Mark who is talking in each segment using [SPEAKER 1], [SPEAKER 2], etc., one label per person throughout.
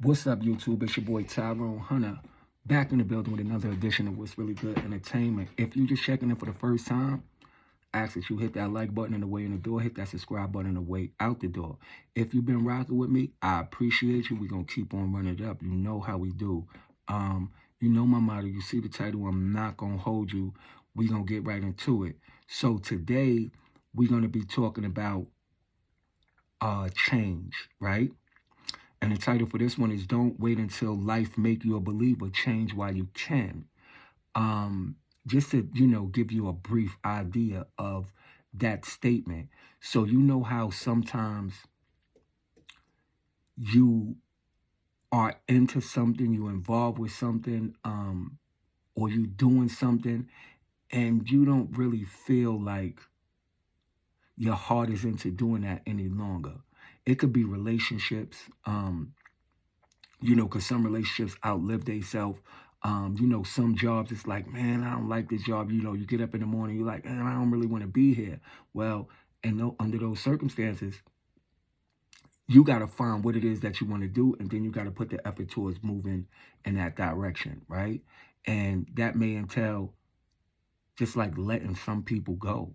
[SPEAKER 1] What's up, YouTube? It's your boy Tyrone Hunter, back in the building with another edition of What's Really Good Entertainment. If you're just checking in for the first time, I ask that you hit that like button on the way in the door, hit that subscribe button on the way out the door. If you've been rocking with me, I appreciate you. We're going to keep on running it up. You know how we do. You know my motto. You see the title, I'm not going to hold you. We're going to get right into it. So today, we're going to be talking about change, right? And the title for this one is Don't Wait Until Life Make You a Believer, Change While You Can. Just to, give you a brief idea of that statement. So you know how sometimes you are into something, you involved with something, or you doing something, and you don't really feel like your heart is into doing that any longer. It could be relationships, because some relationships outlive themselves. Some jobs, it's like, man, I don't like this job. You get up in the morning, you're like, man, I don't really want to be here. Well, and under those circumstances, you got to find what it is that you want to do, and then you got to put the effort towards moving in that direction, right? And that may entail just like letting some people go,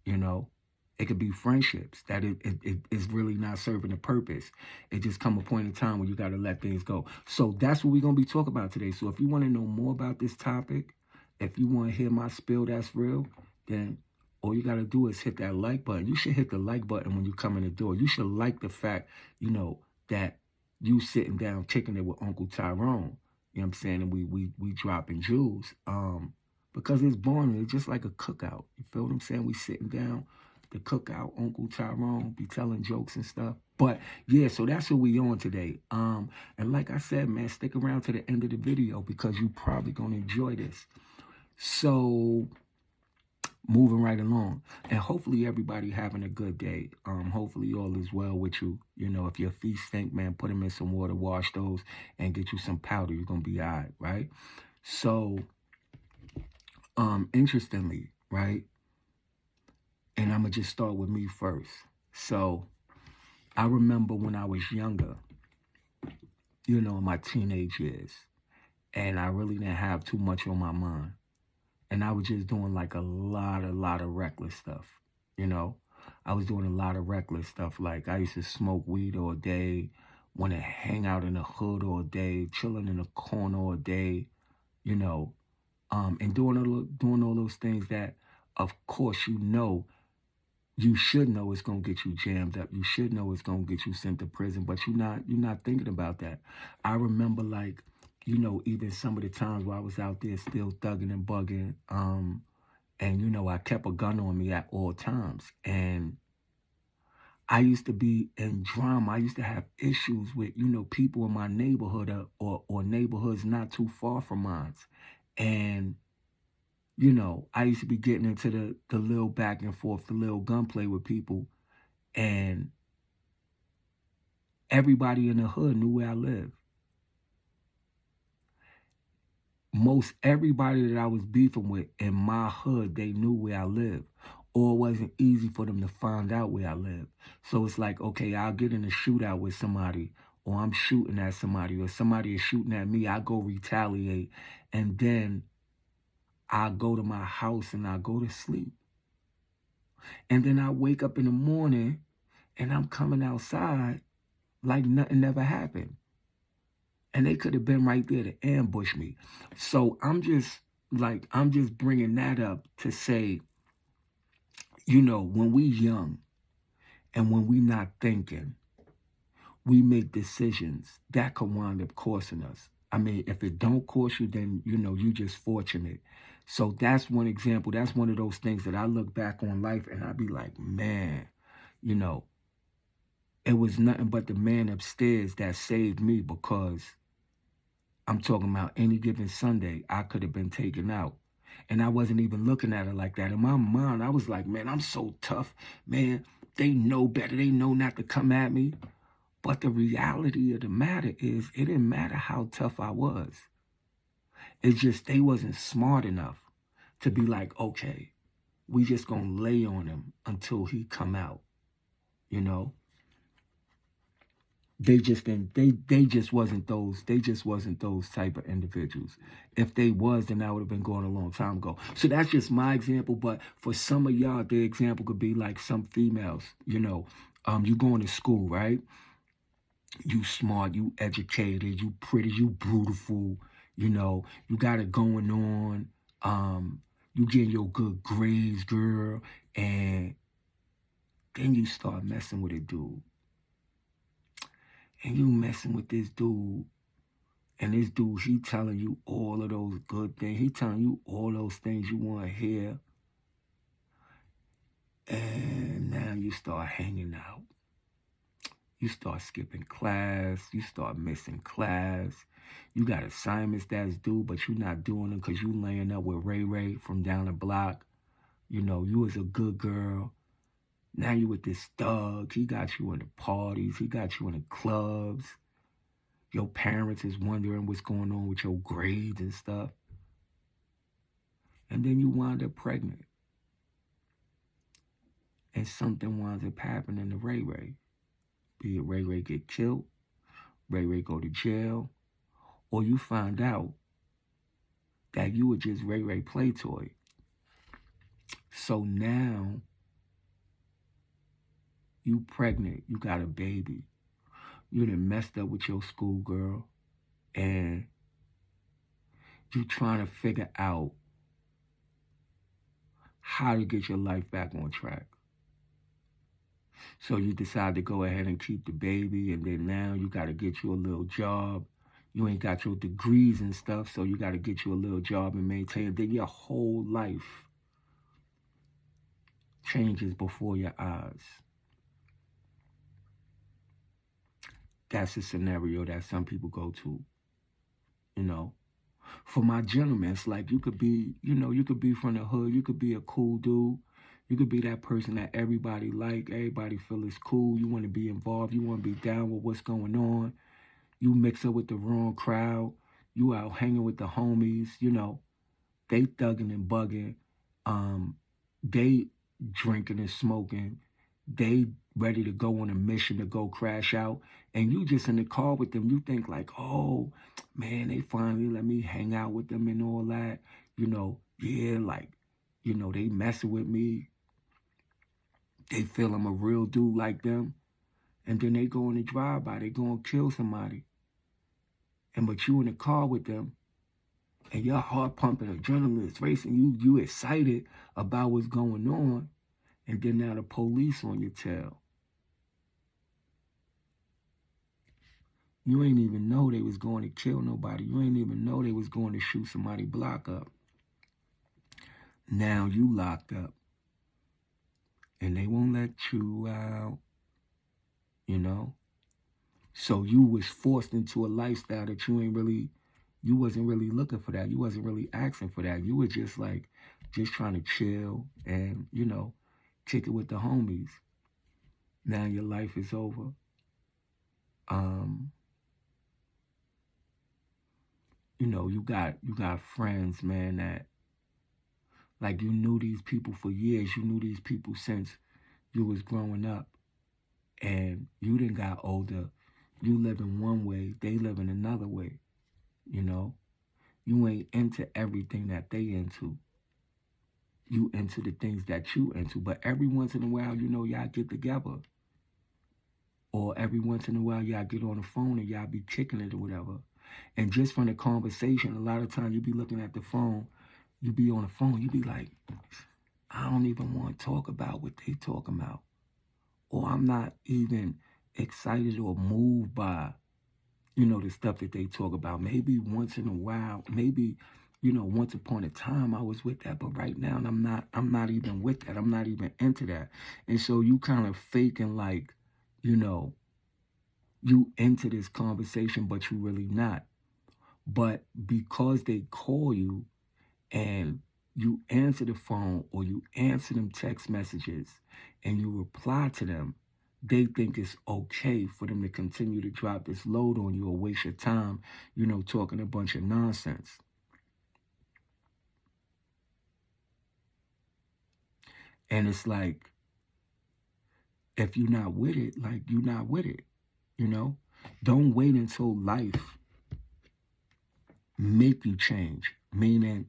[SPEAKER 1] you know? It could be friendships that it is really not serving a purpose. It just come a point in time where you got to let things go. So that's what we're going to be talking about today. So if you want to know more about this topic, if you want to hear my spill that's real, then all you got to do is hit that like button. You should hit the like button when you come in the door. You should like the fact, that you sitting down kicking it with Uncle Tyrone. You know what I'm saying? And we dropping jewels. Because it's boring. It's just like a cookout. You feel what I'm saying? We sitting down, the cookout, Uncle Tyrone be telling jokes and stuff. But yeah, so that's what we on today. And like I said, man, stick around to the end of the video because you probably gonna enjoy this. So moving right along, and hopefully everybody having a good day. Hopefully all is well with you. If your feet stink, man, put them in some water, wash those, and get you some powder. You're gonna be all right, right? So interestingly, right? And I'm going to just start with me first. So I remember when I was younger, in my teenage years, and I really didn't have too much on my mind. And I was just doing like a lot of reckless stuff, I was doing a lot of reckless stuff. Like I used to smoke weed all day, want to hang out in the hood all day, chilling in the corner all day, and doing all those things that, of course, you should know it's gonna get you jammed up. You should know it's gonna get you sent to prison, but you're not thinking about that. I remember even some of the times where I was out there still thugging and bugging, and I kept a gun on me at all times. And I used to be in drama. I used to have issues with, people in my neighborhood or neighborhoods not too far from mine. And I used to be getting into the little back and forth, the little gunplay with people. And everybody in the hood knew where I lived. Most everybody that I was beefing with in my hood, they knew where I lived. Or it wasn't easy for them to find out where I lived. So it's like, okay, I'll get in a shootout with somebody, or I'm shooting at somebody, or somebody is shooting at me. I go retaliate. And then I go to my house and I go to sleep. And then I wake up in the morning and I'm coming outside like nothing never happened. And they could have been right there to ambush me. So I'm just bringing that up to say, when we young and when we not thinking, we make decisions that can wind up costing us. I mean, if it don't cost you, then, you just fortunate. So that's one example. That's one of those things that I look back on life and I be like, man, it was nothing but the man upstairs that saved me, because I'm talking about any given Sunday, I could have been taken out. And I wasn't even looking at it like that. In my mind, I was like, man, I'm so tough. Man, they know better. They know not to come at me. But the reality of the matter is, it didn't matter how tough I was. It's just they wasn't smart enough to be like, okay, we just going to lay on him until he come out, They just didn't. They just wasn't those. They just wasn't those type of individuals. If they was, then that would have been going a long time ago. So that's just my example. But for some of y'all, the example could be like some females. You going to school, right? You smart, you educated, you pretty, you beautiful. You got it going on. You getting your good grades, girl, and then you start messing with a dude, and you messing with this dude. And this dude, he telling you all of those good things. He telling you all those things you want to hear. And now you start hanging out. You start skipping class. You start missing class. You got assignments that's due, but you're not doing them because you laying up with Ray Ray from down the block. You was a good girl. Now you with this thug. He got you in the parties. He got you in the clubs. Your parents is wondering what's going on with your grades and stuff. And then you wind up pregnant. And something winds up happening to Ray Ray. Be it Ray Ray get killed, Ray Ray go to jail, or you find out that you were just Ray Ray play toy. So now you pregnant, you got a baby. You done messed up with your schoolgirl, and you trying to figure out how to get your life back on track. So you decide to go ahead and keep the baby, and then now you got to get you a little job. You ain't got your degrees and stuff, so you got to get you a little job and maintain it. Then your whole life changes before your eyes. That's a scenario that some people go to, For my gentlemen, it's like you could be from the hood. You could be a cool dude. You could be that person that everybody like. Everybody feel is cool. You want to be involved. You want to be down with what's going on. You mix up with the wrong crowd. You out hanging with the homies. They thugging and bugging. They drinking and smoking. They ready to go on a mission to go crash out. And you just in the car with them. You think like, oh, man, they finally let me hang out with them and all that. They messing with me. They feel I'm a real dude like them. And then they go on a drive-by. They go and kill somebody. But you in the car with them. And your heart pumping, adrenaline is racing. You excited about what's going on. And then now the police on your tail. You ain't even know they was going to kill nobody. You ain't even know they was going to shoot somebody block up. Now you locked up. And they won't let you out. So you was forced into a lifestyle that you wasn't really looking for that. You wasn't really asking for that. You were just trying to chill and, kick it with the homies. Now your life is over. You got friends, man, that you knew these people for years. You knew these people since you was growing up. And you done got older. You live in one way, they live in another way. You ain't into everything that they into. You into the things that you into. But every once in a while, y'all get together. Or every once in a while, y'all get on the phone and y'all be kicking it or whatever. And just from the conversation, a lot of times you be looking at the phone, you be on the phone, you be like, I don't even want to talk about what they talking about. Or I'm not even excited or moved by, the stuff that they talk about. Maybe once in a while, maybe, once upon a time I was with that, but right now I'm not even with that. I'm not even into that. And so you kind of faking like, you into this conversation, but you really not. But because they call you and you answer the phone or you answer them text messages and you reply to them, they think it's okay for them to continue to drop this load on you or waste your time, talking a bunch of nonsense. And it's like, if you're not with it, you're not with it, Don't wait until life make you change. Meaning,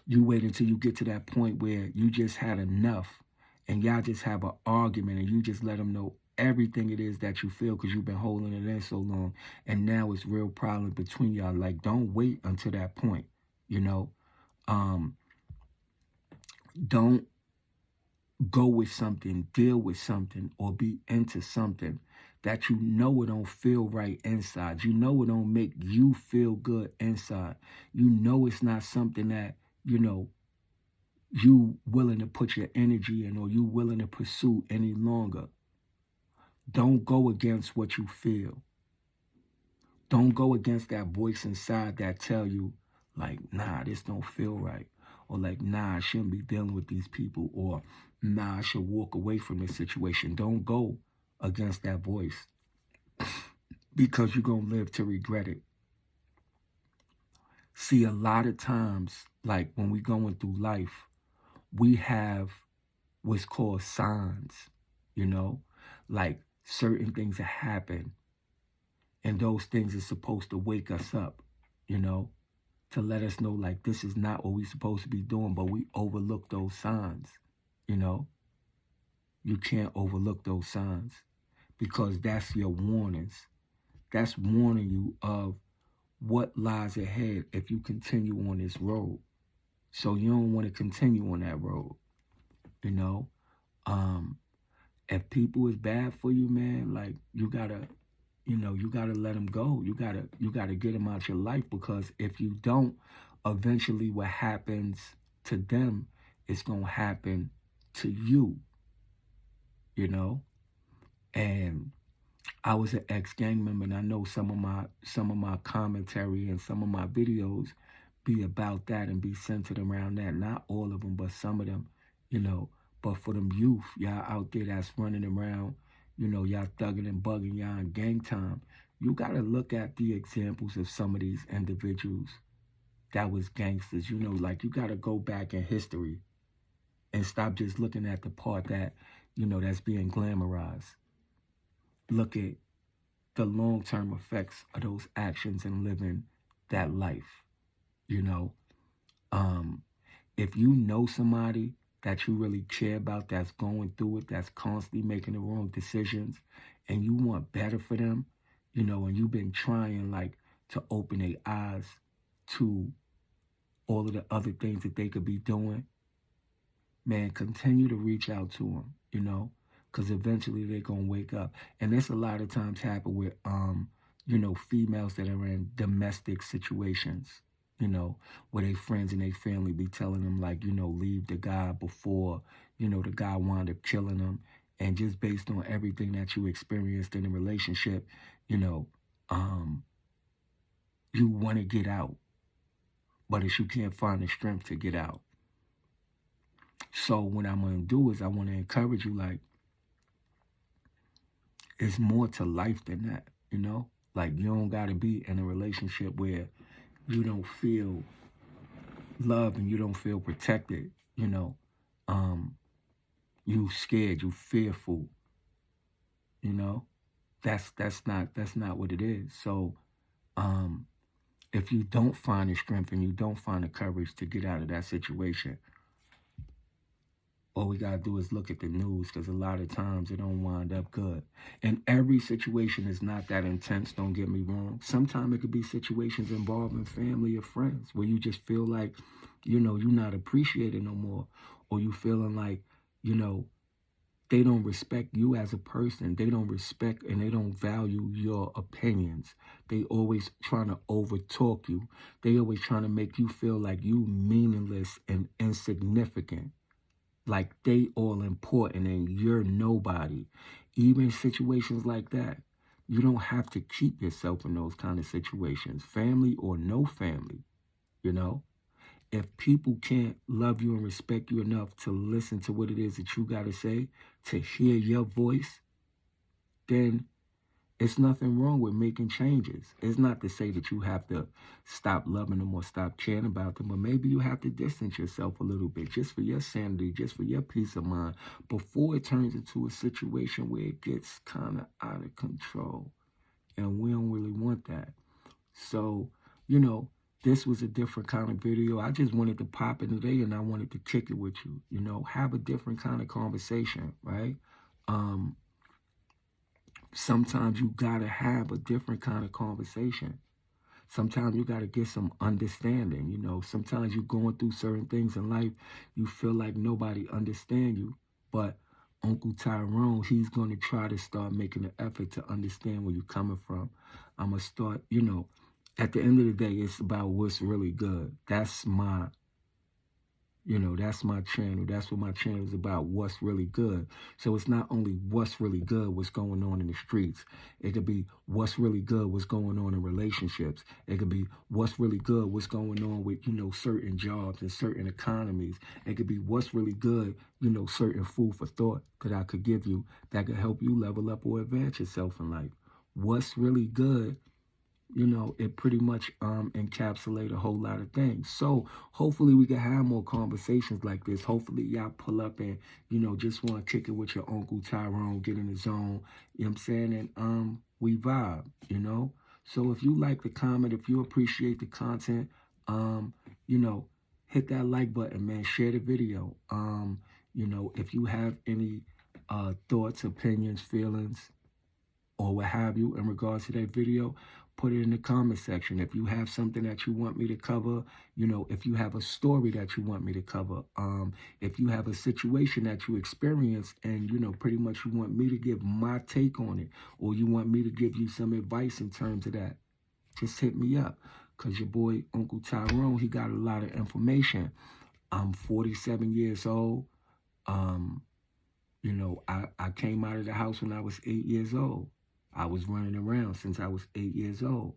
[SPEAKER 1] you wait until you get to that point where you just had enough and y'all just have an argument and you just let them know everything it is that you feel because you've been holding it in so long. And now it's real problems between y'all. Like, don't wait until that point, you know? Don't go with something, deal with something, or be into something that you know it don't feel right inside. You know it don't make you feel good inside. You know it's not something that, you know, you willing to put your energy in or you willing to pursue any longer. Don't go against what you feel. Don't go against that voice inside that tell you, like, nah, this don't feel right. Or like, nah, I shouldn't be dealing with these people. Or nah, I should walk away from this situation. Don't go against that voice because you're going to live to regret it. See, a lot of times, like when we going through life, we have what's called signs, you know, like certain things that happen. And those things are supposed to wake us up, you know, to let us know like this is not what we're supposed to be doing, but we overlook those signs, you know. You can't overlook those signs because that's your warnings. That's warning you of what lies ahead if you continue on this road. So you don't want to continue on that road, you know. If people is bad for you, man, like you gotta let them go. You gotta get them out your life because if you don't, eventually what happens to them is gonna happen to you, you know. And I was an ex-gang member, and I know some of my commentary and some of my videos be about that and be centered around that. Not all of them, but some of them, you know. But for them youth, y'all out there that's running around, you know, y'all thugging and bugging, y'all in gang time. You got to look at the examples of some of these individuals that was gangsters. You know, like you got to go back in history and stop just looking at the part that, you know, that's being glamorized. Look at the long-term effects of those actions and living that life, you know. If you know somebody that you really care about that's going through it, that's constantly making the wrong decisions, and you want better for them, you know, and you've been trying like to open their eyes to all of the other things that they could be doing, man, continue to reach out to them, you know, because eventually they're going to wake up. And this a lot of times happen with, you know, females that are in domestic situations, you know, where their friends and their family be telling them, like, you know, leave the guy before, you know, the guy wound up killing them. And just based on everything that you experienced in a relationship, you know, you want to get out, but if you can't find the strength to get out. So what I'm going to do is I want to encourage you, like, it's more to life than that, you know? Like, you don't got to be in a relationship where you don't feel love and you don't feel protected, you know? You scared, you fearful, you know? That's not what it is. So, if you don't find the strength and you don't find the courage to get out of that situation, all we got to do is look at the news because a lot of times it don't wind up good. And every situation is not that intense, don't get me wrong. Sometimes it could be situations involving family or friends where you just feel like, you know, you're not appreciated no more. Or you feeling like, you know, they don't respect you as a person. They don't respect and they don't value your opinions. They always trying to overtalk you. They always trying to make you feel like you meaningless and insignificant. Like they all important and you're nobody. Even situations like that, you don't have to keep yourself in those kind of situations, family or no family, you know? If people can't love you and respect you enough to listen to what it is that you got to say, to hear your voice, then it's nothing wrong with making changes. It's not to say that you have to stop loving them or stop caring about them, but maybe you have to distance yourself a little bit just for your sanity, just for your peace of mind, before it turns into a situation where it gets kind of out of control. And we don't really want that. So, you know, this was a different kind of video. I just wanted to pop in today and I wanted to kick it with you, have a different kind of conversation, right? Sometimes you gotta have a different kind of conversation. Sometimes you gotta get some understanding, Sometimes you're going through certain things in life, you feel like nobody understand you, but Uncle Tyrone, he's gonna try to start making an effort to understand where you're coming from. I'm gonna start, at the end of the day, it's about what's really good. That's my channel. That's what my channel is about, what's really good. So it's not only what's really good, what's going on in the streets. It could be what's really good, what's going on in relationships. It could be what's really good, what's going on with, certain jobs and certain economies. It could be what's really good, certain food for thought that I could give you that could help you level up or advance yourself in life. What's really good, it pretty much encapsulate a whole lot of things. So hopefully we can have more conversations like this. Hopefully y'all pull up and, just want to kick it with your Uncle Tyrone, get in the zone, you know what I'm saying? And we vibe, So if you like the comment, if you appreciate the content, hit that like button, man. Share the video. If you have any thoughts, opinions, feelings, or what have you in regards to that video, put it in the comment section. If you have something that you want me to cover, if you have a story that you want me to cover, if you have a situation that you experience and, pretty much you want me to give my take on it, or you want me to give you some advice in terms of that, just hit me up. Because your boy, Uncle Tyrone, he got a lot of information. I'm 47 years old. I came out of the house when I was 8 years old. I was running around since I was 8 years old,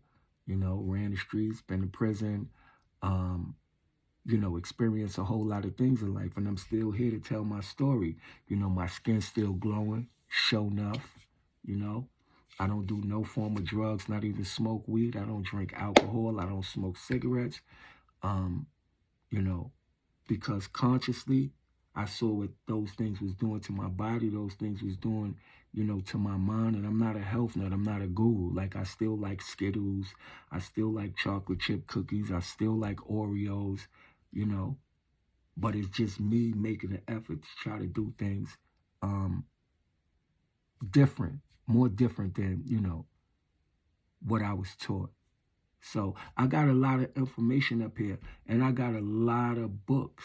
[SPEAKER 1] ran the streets, been to prison, experienced a whole lot of things in life. And I'm still here to tell my story. My skin's still glowing, show enough, I don't do no form of drugs, not even smoke weed. I don't drink alcohol. I don't smoke cigarettes, because consciously, I saw what those things was doing to my body. Those things was doing, to my mind. And I'm not a health nut. I'm not a guru. Like, I still like Skittles. I still like chocolate chip cookies. I still like Oreos, But it's just me making an effort to try to do things different, more different than, what I was taught. So I got a lot of information up here, and I got a lot of books,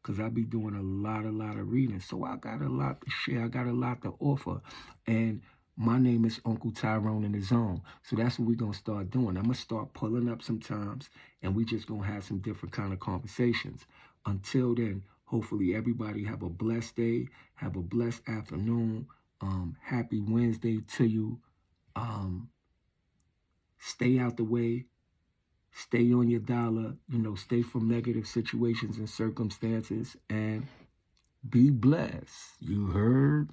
[SPEAKER 1] because I be doing a lot of reading. So I got a lot to share. I got a lot to offer. And my name is Uncle Tyrone in the Zone. So that's what we're going to start doing. I'm going to start pulling up sometimes, and we just going to have some different kind of conversations. Until then, hopefully everybody have a blessed day. Have a blessed afternoon. Happy Wednesday to you. Stay out the way. Stay on your dollar, stay from negative situations and circumstances, and be blessed. You heard?